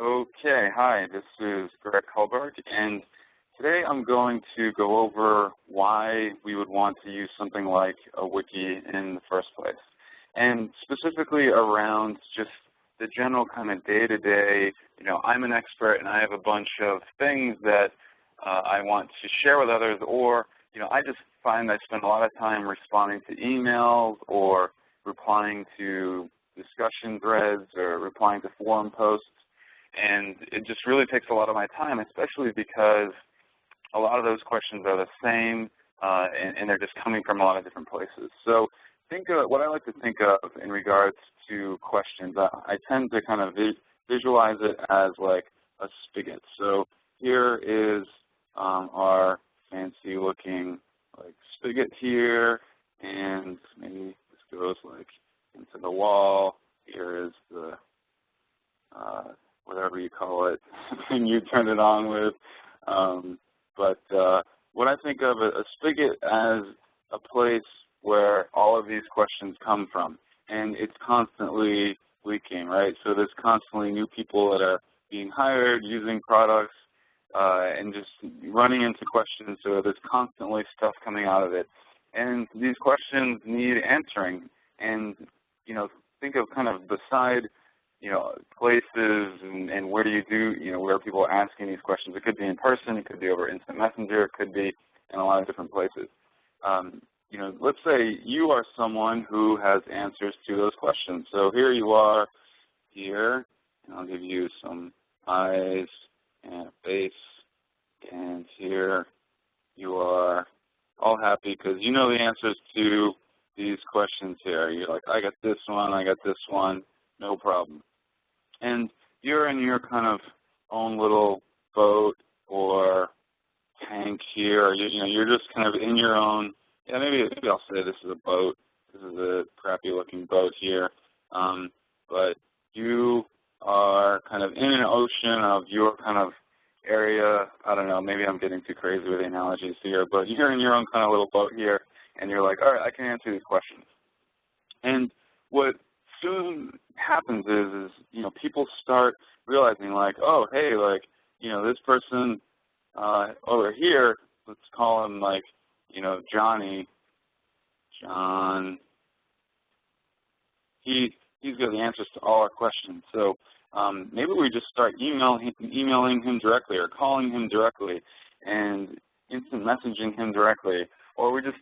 Okay, hi, this is Greg Hallberg, and today I'm going to go over why we would want to use something like a wiki in the first place, and specifically around just the general kind of day-to-day, I'm an expert and I have a bunch of things that I want to share with others, or, I just find I spend a lot of time responding to emails or replying to discussion threads or replying to forum posts. And it just really takes a lot of my time, especially because a lot of those questions are the same, and they're just coming from a lot of different places. So think of what I like to think of in regards to questions. I tend to kind of visualize it as like a spigot. So here is our fancy-looking like spigot here, and maybe this goes like into the wall. Here is the whatever you call it, thing you turn it on with. But what I think of a spigot as a place where all of these questions come from, and it's constantly leaking, right? So there's constantly new people that are being hired, using products, and just running into questions, so there's constantly stuff coming out of it. And these questions need answering, and, think of kind of beside places and where do you do, where people are asking these questions. It could be in person, it could be over instant messenger, it could be in a lot of different places. Let's say you are someone who has answers to those questions. So here you are here, and I'll give you some eyes and a face, and here you are all happy because you know the answers to these questions here. You're like, I got this one, no problem. And you're in your kind of own little boat or tank here. Or you're just kind of in your own. Yeah, maybe I'll say this is a boat. This is a crappy-looking boat here. But you are kind of in an ocean of your kind of area. I don't know. Maybe I'm getting too crazy with the analogies here. But you're in your own kind of little boat here, and you're like, all right, I can answer these questions. And what soon happens is people start realizing like, oh, hey, like, this person over here, let's call him like, Johnny, John, he's got the answers to all our questions. So maybe we just start emailing him directly or calling him directly and instant messaging him directly. Or we just,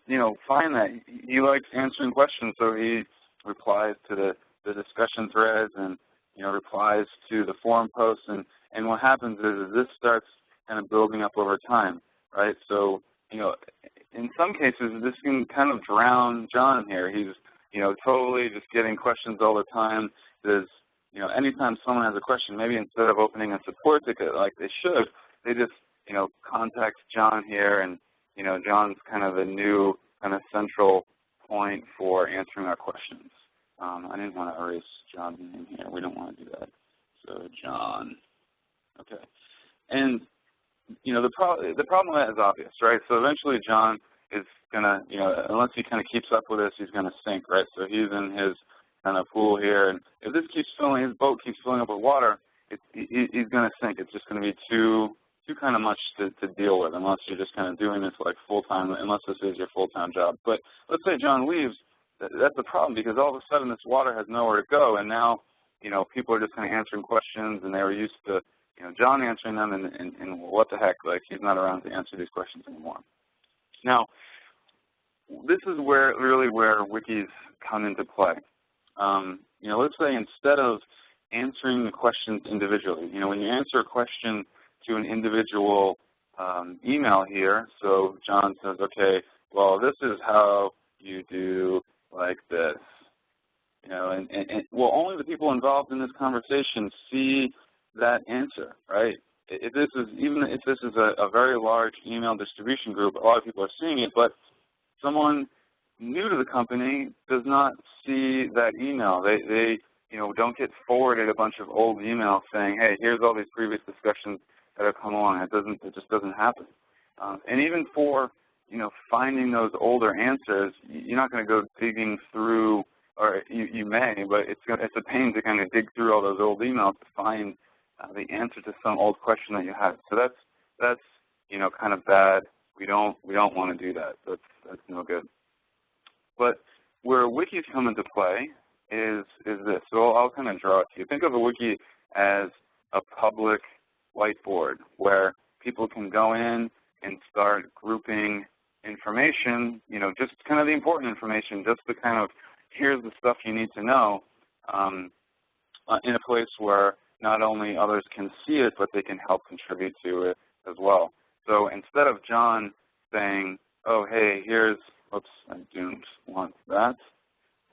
find that he likes answering questions, so he replies to the discussion threads and, replies to the forum posts. And what happens is this starts kind of building up over time, right? So, in some cases, this can kind of drown John here. He's, totally just getting questions all the time. There's, anytime someone has a question, maybe instead of opening a support ticket like they should, they just, contact John here, and, John's kind of the new kind of central point for answering our questions. I didn't want to erase John's name here. We don't want to do that. So John. Okay. And, the problem with that is obvious, right? So eventually John is going to, unless he kind of keeps up with this, he's going to sink, right? So he's in his kind of pool here. And if this keeps filling, his boat keeps filling up with water, he's going to sink. It's just going to be too kind of much to deal with, unless you're just kind of doing this like full-time, unless this is your full-time job. But let's say John leaves. That's a problem, because all of a sudden this water has nowhere to go, and now, people are just kind of answering questions, and they were used to, John answering them, and what the heck, like, he's not around to answer these questions anymore. Now, this is really where wikis come into play. Let's say instead of answering the questions individually, when you answer a question to an individual email here, so John says, okay, well, this is how you do like this, and well, only the people involved in this conversation see that answer, right? Even if this is a very large email distribution group, a lot of people are seeing it, but someone new to the company does not see that email. They don't get forwarded a bunch of old emails saying, hey, here's all these previous discussions that have come along. It just doesn't happen. And even for finding those older answers, you're not going to go digging through, or you may, but it's a pain to kind of dig through all those old emails to find the answer to some old question that you had. So that's kind of bad. We don't want to do that. That's no good. But where wikis come into play is this. So I'll kind of draw it to you. Think of a wiki as a public whiteboard where people can go in and start grouping information, just kind of the important information, just the kind of here's the stuff you need to know, in a place where not only others can see it, but they can help contribute to it as well. So instead of John saying, oh, hey, here's, oops, I didn't want that.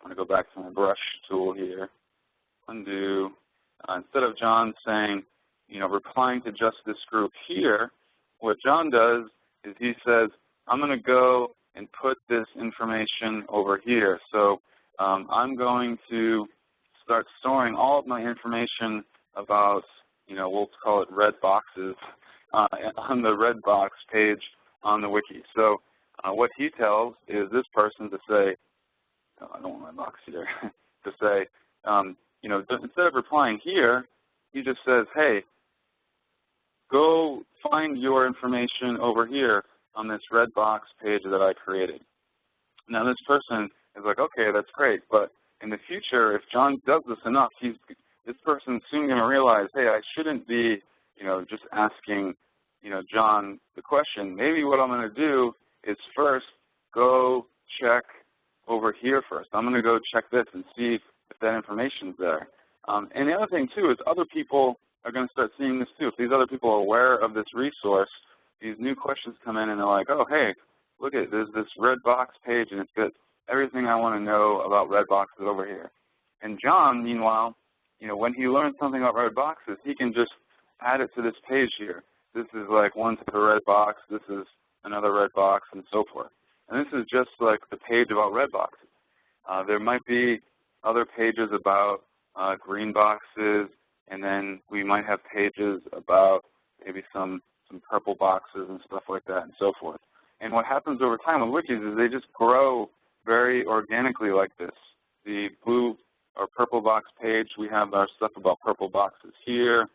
I'm going to go back to my brush tool here. Undo. Instead of John saying, replying to just this group here, what John does is he says, I'm going to go and put this information over here. So I'm going to start storing all of my information about, we'll call it red boxes, on the red box page on the wiki. So what he tells is this person to say, oh, I don't want my box here, to say, instead of replying here, he just says, hey, go find your information over here on this red box page that I created. Now this person is like, okay, that's great, but in the future, if John does this enough, this person's soon going to realize, hey, I shouldn't be, just asking, John the question. Maybe what I'm going to do is first go check over here first. I'm going to go check this and see if that information's there. And the other thing, too, is other people are going to start seeing this, too. If these other people are aware of this resource, these new questions come in and they're like, oh, hey, look at there's this red box page and it's got everything I want to know about red boxes over here. And John, meanwhile, when he learns something about red boxes, he can just add it to this page here. This is like one type of red box, this is another red box, and so forth. And this is just like the page about red boxes. There might be other pages about green boxes, and then we might have pages about maybe some purple boxes and stuff like that and so forth. And what happens over time with wikis is they just grow very organically like this. The blue or purple box page, we have our stuff about purple boxes here.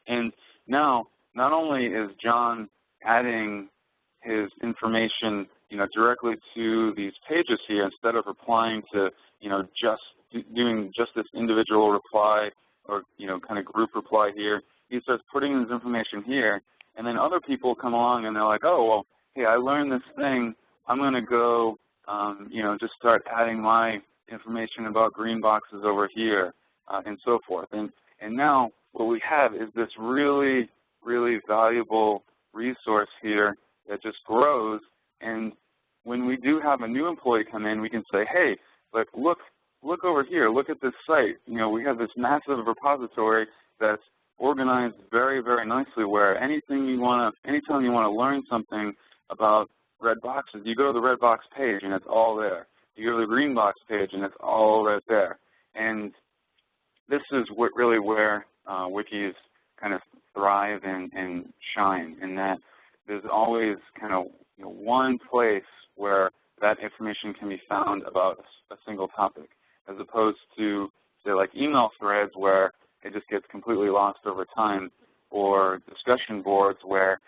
And now, not only is John adding his information, directly to these pages here instead of replying to, just doing just this individual reply or, kind of group reply here, he starts putting his information here. And then other people come along and they're like, oh, well, hey, I learned this thing. I'm going to go, just start adding my information about green boxes over here and so forth. And now what we have is this really, really valuable resource here that just grows. And when we do have a new employee come in, we can say, hey, look over here. Look at this site. We have this massive repository that's organized very, very nicely where anytime you want to learn something about red boxes, you go to the red box page and it's all there. You go to the green box page and it's all right there. And this is really where wikis kind of thrive and shine, in that there's always kind of one place where that information can be found about a single topic, as opposed to, say, like email threads where it just gets completely lost over time, or discussion boards where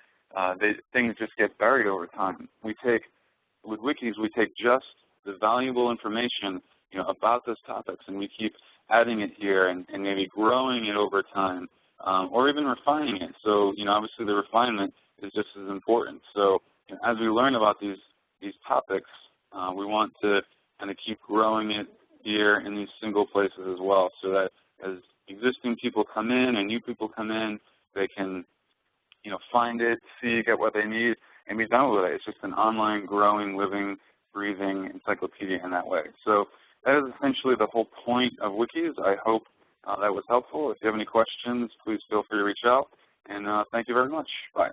things just get buried over time. With wikis, we take just the valuable information about those topics, and we keep adding it here and maybe growing it over time, or even refining it. So, obviously the refinement is just as important. So, as we learn about these topics, we want to kind of keep growing it here in these single places as well, so that as existing people come in and new people come in, they can, find it, see, get what they need, and be done with it. It's just an online, growing, living, breathing encyclopedia in that way. So that is essentially the whole point of wikis. I hope that was helpful. If you have any questions, please feel free to reach out. And thank you very much. Bye.